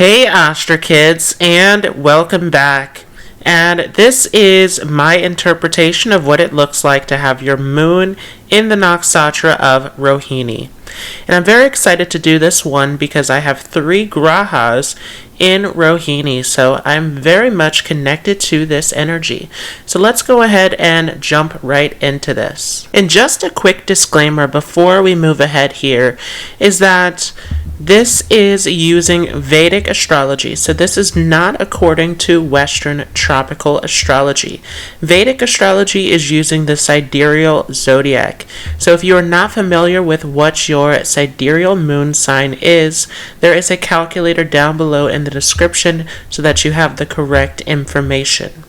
Hey Astra Kids, and welcome back. And this is my interpretation of what it looks like to have your moon in the Nakshatra of Rohini. And I'm very excited to do this one because I have 3 grahas in Rohini, so I'm very much connected to this energy. So let's go ahead and jump right into this. And just a quick disclaimer before we move ahead here is that this is using Vedic astrology, so this is not according to Western tropical astrology. Vedic astrology is using the sidereal zodiac. So if you are not familiar with what your sidereal moon sign is, there is a calculator down below in the description so that you have the correct information.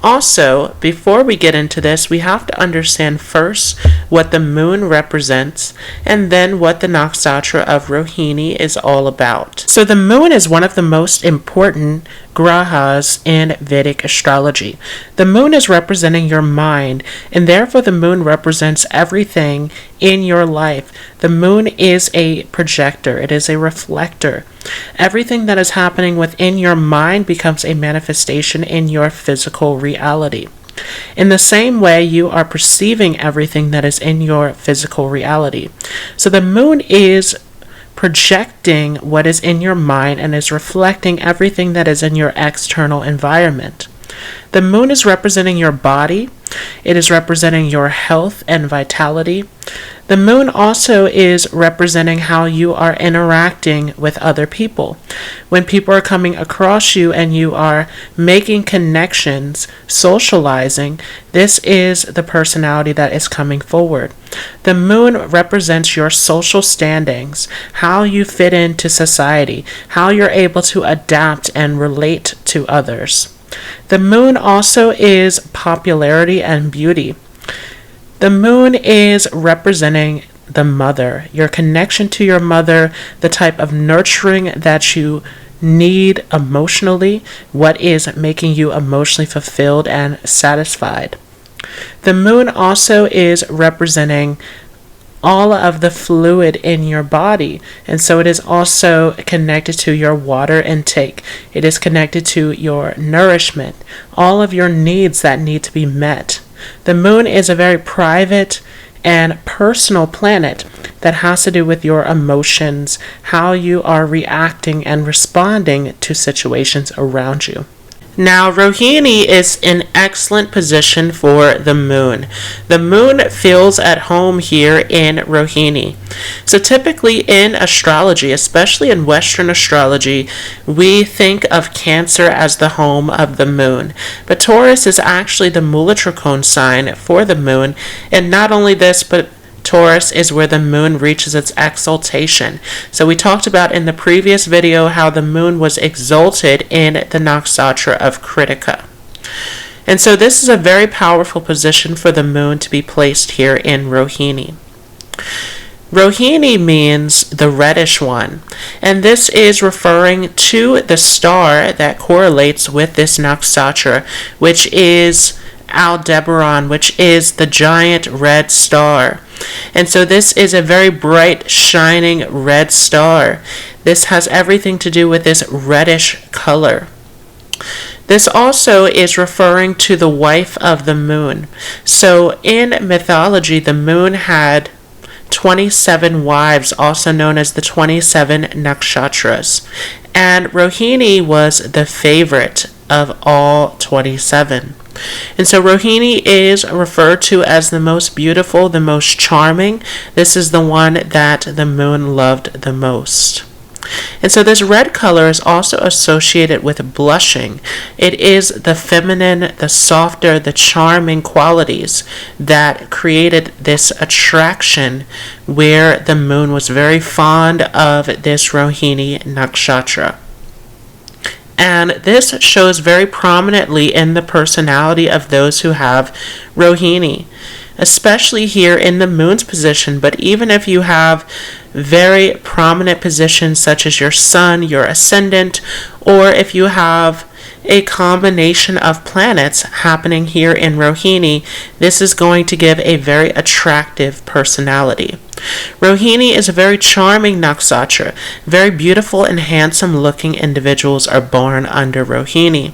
Also, before we get into this, we have to understand first what the moon represents and then what the Nakshatra of Rohini is all about. So the moon is one of the most important grahas in Vedic astrology. The moon is representing your mind, and therefore the moon represents everything in your life. The moon is a projector. It is a reflector. Everything that is happening within your mind becomes a manifestation in your physical reality. In the same way, you are perceiving everything that is in your physical reality. So the moon is projecting what is in your mind and is reflecting everything that is in your external environment. The moon is representing your body. It is representing your health and vitality. The moon also is representing how you are interacting with other people. When people are coming across you and you are making connections, socializing, this is the personality that is coming forward. The moon represents your social standings, how you fit into society, how you're able to adapt and relate to others. The moon also is popularity and beauty. The moon is representing the mother, your connection to your mother, the type of nurturing that you need emotionally, what is making you emotionally fulfilled and satisfied. The moon also is representing all of the fluid in your body, and so it is also connected to your water intake. It is connected to your nourishment, all of your needs that need to be met. The moon is a very private and personal planet that has to do with your emotions, how you are reacting and responding to situations around you. Now, Rohini is in excellent position for the moon. The moon feels at home here in Rohini. So typically in astrology, especially in Western astrology, we think of Cancer as the home of the moon. But Taurus is actually the Mulatrikon sign for the moon. And not only this, but Taurus is where the moon reaches its exaltation. So we talked about in the previous video how the moon was exalted in the Nakshatra of Kritika. And so this is a very powerful position for the moon to be placed here in Rohini. Rohini means the reddish one, and this is referring to the star that correlates with this Nakshatra, which is Aldebaran, which is the giant red star. And so this is a very bright, shining red star. This has everything to do with this reddish color. This also is referring to the wife of the moon. So in mythology, the moon had 27 wives, also known as the 27 nakshatras. And Rohini was the favorite of all 27. And so Rohini is referred to as the most beautiful, the most charming. This is the one that the moon loved the most. And so this red color is also associated with blushing. It is the feminine, the softer, the charming qualities that created this attraction where the moon was very fond of this Rohini Nakshatra. And this shows very prominently in the personality of those who have Rohini, especially here in the moon's position. But even if you have very prominent positions such as your sun, your ascendant, or if you have a combination of planets happening here in Rohini, this is going to give a very attractive personality. Rohini is a very charming nakshatra. Very beautiful and handsome looking individuals are born under Rohini.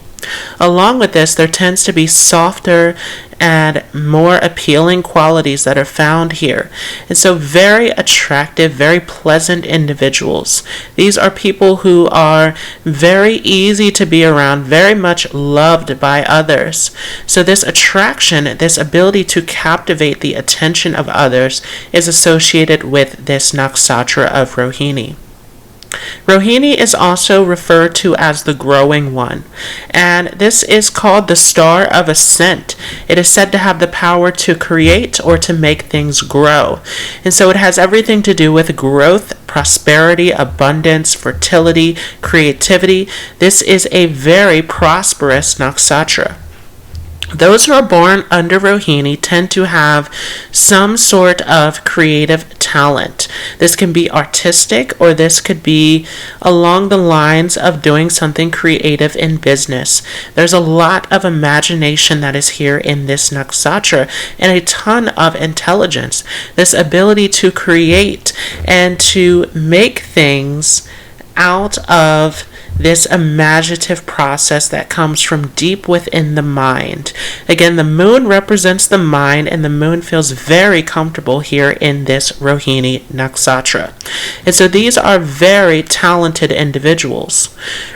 Along with this, there tends to be softer and more appealing qualities that are found here. And so very attractive, very pleasant individuals. These are people who are very easy to be around, very much loved by others. So this attraction, this ability to captivate the attention of others is associated with this nakshatra of Rohini. Rohini is also referred to as the growing one, and this is called the star of ascent. It is said to have the power to create or to make things grow, and so it has everything to do with growth, prosperity, abundance, fertility, creativity. This is a very prosperous nakshatra. Those who are born under Rohini tend to have some sort of creative talent. This can be artistic, or this could be along the lines of doing something creative in business. There's a lot of imagination that is here in this nakshatra, and a ton of intelligence. This ability to create and to make things out of this imaginative process that comes from deep within the mind. Again, the moon represents the mind, and the moon feels very comfortable here in this Rohini Nakshatra. And so these are very talented individuals.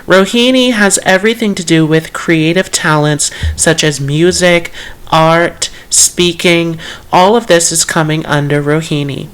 Rohini has everything to do with creative talents such as music, art, speaking. All of this is coming under Rohini.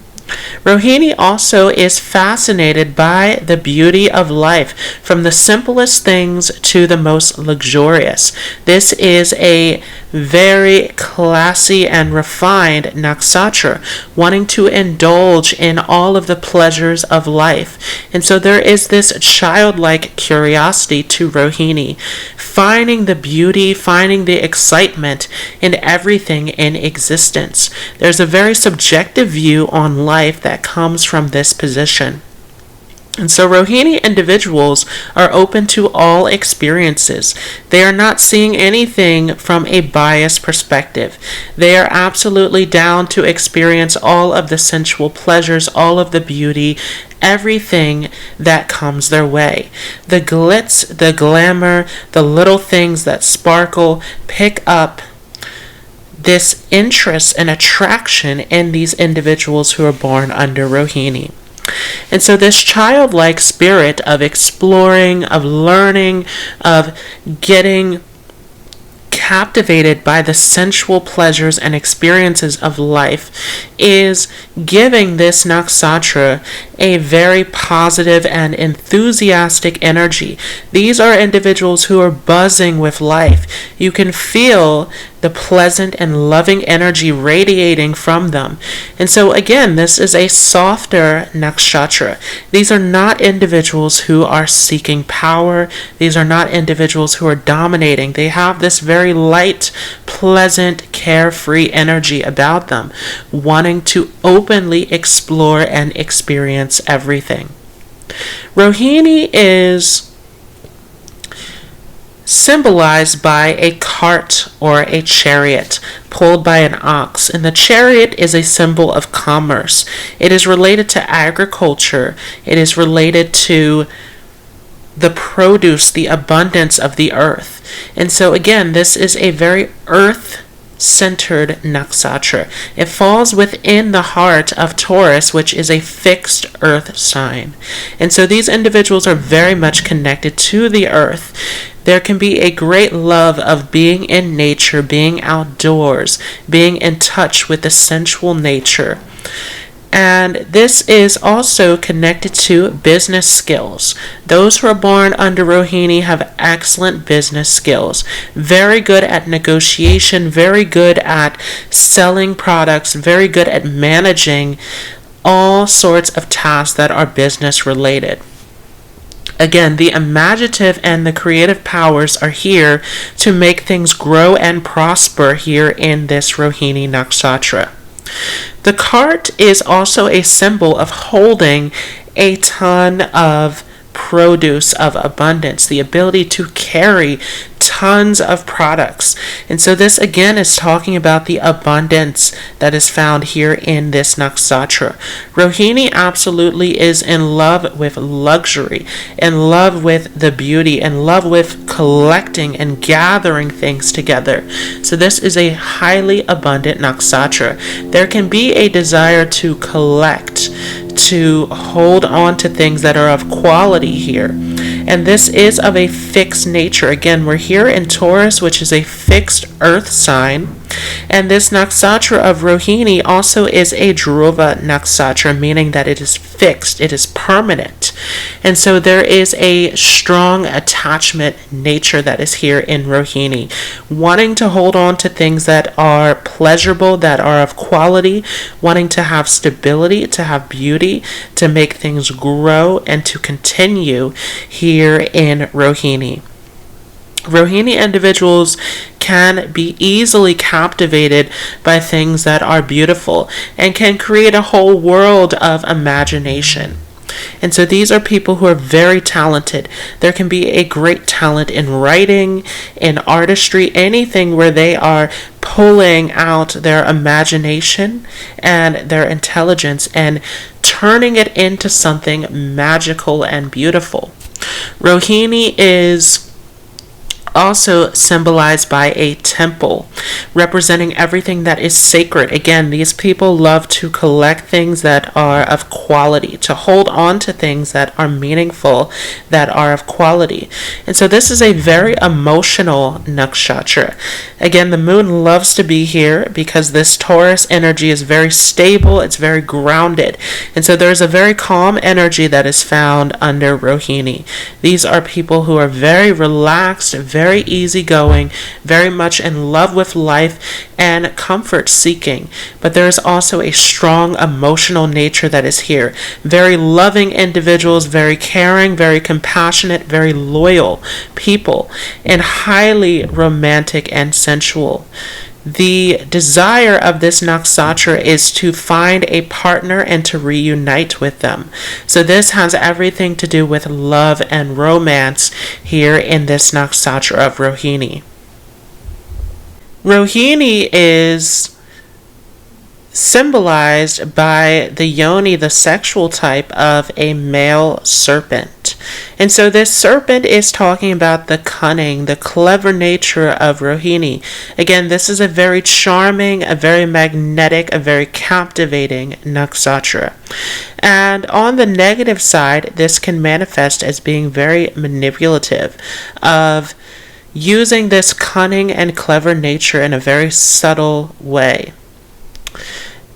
Rohini also is fascinated by the beauty of life, from the simplest things to the most luxurious. This is a very classy and refined nakshatra, wanting to indulge in all of the pleasures of life. And so there is this childlike curiosity to Rohini, finding the beauty, finding the excitement in everything in existence. There's a very subjective view on life that comes from this position. And so Rohini individuals are open to all experiences. They are not seeing anything from a biased perspective. They are absolutely down to experience all of the sensual pleasures, all of the beauty, everything that comes their way. The glitz, the glamour, the little things that sparkle, pick up this interest and attraction in these individuals who are born under Rohini. And so this childlike spirit of exploring, of learning, of getting captivated by the sensual pleasures and experiences of life is giving this nakshatra a very positive and enthusiastic energy. These are individuals who are buzzing with life. You can feel the pleasant and loving energy radiating from them. And so again, this is a softer nakshatra. These are not individuals who are seeking power. These are not individuals who are dominating. They have this very light, pleasant, carefree energy about them, wanting to openly explore and experience everything. Rohini is symbolized by a cart or a chariot pulled by an ox, and the chariot is a symbol of commerce. It is related to agriculture. It is related to the produce, the abundance of the earth. And so again, this is a very earth-centered nakshatra. It falls within the heart of Taurus, which is a fixed earth sign. And so these individuals are very much connected to the earth. There can be a great love of being in nature, being outdoors, being in touch with the sensual nature. And this is also connected to business skills. Those who are born under Rohini have excellent business skills. Very good at negotiation, very good at selling products, very good at managing all sorts of tasks that are business related. Again, the imaginative and the creative powers are here to make things grow and prosper here in this Rohini Nakshatra. The cart is also a symbol of holding a ton of produce of abundance, the ability to carry tons of products. And so this again is talking about the abundance that is found here in this nakshatra. Rohini absolutely is in love with luxury, in love with the beauty, in love with collecting and gathering things together. So this is a highly abundant nakshatra. There can be a desire to collect, to hold on to things that are of quality here. And this is of a fixed nature. Again, we're here in Taurus, which is a fixed earth sign. And this nakshatra of Rohini also is a Dhruva nakshatra, meaning that it is fixed, it is permanent. And so there is a strong attachment nature that is here in Rohini, wanting to hold on to things that are pleasurable, that are of quality, wanting to have stability, to have beauty, to make things grow, and to continue here in Rohini. Rohini individuals can be easily captivated by things that are beautiful and can create a whole world of imagination. And so these are people who are very talented. There can be a great talent in writing, in artistry, anything where they are pulling out their imagination and their intelligence and turning it into something magical and beautiful. Rohini is also symbolized by a temple representing everything that is sacred. Again, these people love to collect things that are of quality, to hold on to things that are meaningful, that are of quality. And so this is a very emotional nakshatra. Again, the moon loves to be here because this Taurus energy is very stable, it's very grounded. And so there's a very calm energy that is found under Rohini. These are people who are very relaxed, very easygoing, very much in love with life and comfort seeking. But there is also a strong emotional nature that is here. Very loving individuals, very caring, very compassionate, very loyal people, and highly romantic and sensual. The desire of this nakshatra is to find a partner and to reunite with them. So this has everything to do with love and romance here in this nakshatra of Rohini. Rohini is symbolized by the yoni, the sexual type of a male serpent. And so this serpent is talking about the cunning, the clever nature of Rohini. Again, this is a very charming, a very magnetic, a very captivating nakshatra. And on the negative side, this can manifest as being very manipulative, of using this cunning and clever nature in a very subtle way.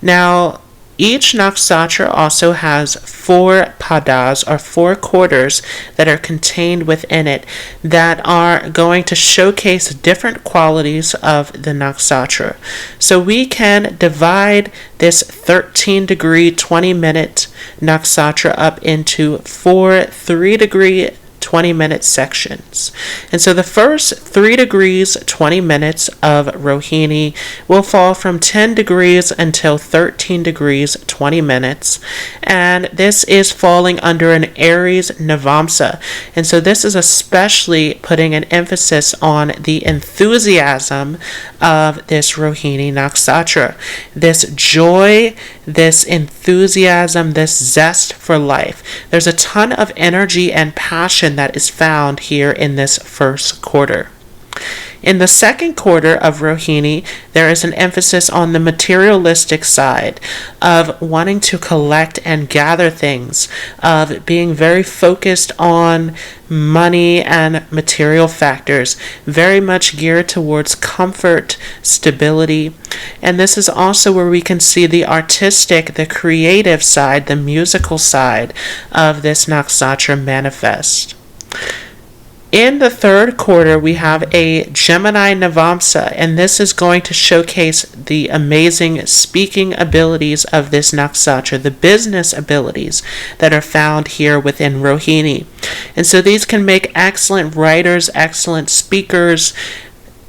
Now, each nakshatra also has 4 padas, or 4 quarters, that are contained within it that are going to showcase different qualities of the nakshatra. So we can divide this 13-degree, 20-minute nakshatra up into 4 3-degree 20-minute sections. And so the first 3 degrees, 20 minutes of Rohini will fall from 10 degrees until 13 degrees, 20 minutes. And this is falling under an Aries Navamsa. And so this is especially putting an emphasis on the enthusiasm of this Rohini Nakshatra. This joy, this enthusiasm, this zest for life. There's a ton of energy and passion that is found here in this first quarter. In the second quarter of Rohini, there is an emphasis on the materialistic side of wanting to collect and gather things, of being very focused on money and material factors, very much geared towards comfort, stability. And this is also where we can see the artistic, the creative side, the musical side of this nakshatra manifest. In the third quarter, we have a Gemini Navamsa, and this is going to showcase the amazing speaking abilities of this nakshatra, the business abilities that are found here within Rohini. And so these can make excellent writers, excellent speakers,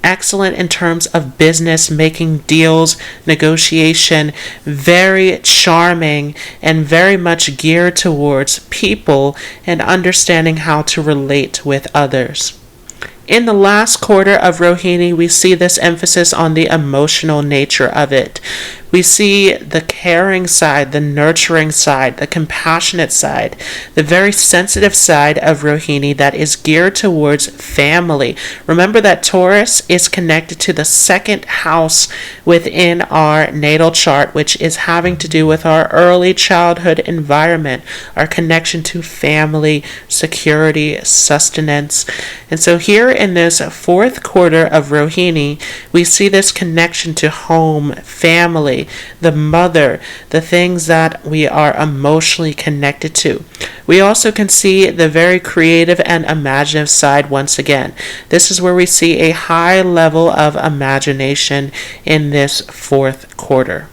excellent in terms of business, making deals, negotiation, very charming, and very much geared towards people and understanding how to relate with others. In the last quarter of Rohini, we see this emphasis on the emotional nature of it. We see the caring side, the nurturing side, the compassionate side, the very sensitive side of Rohini that is geared towards family. Remember that Taurus is connected to the second house within our natal chart, which is having to do with our early childhood environment, our connection to family, security, sustenance. And so here in this fourth quarter of Rohini, we see this connection to home, family, the mother, the things that we are emotionally connected to. We also can see the very creative and imaginative side once again. This is where we see a high level of imagination in this fourth quarter.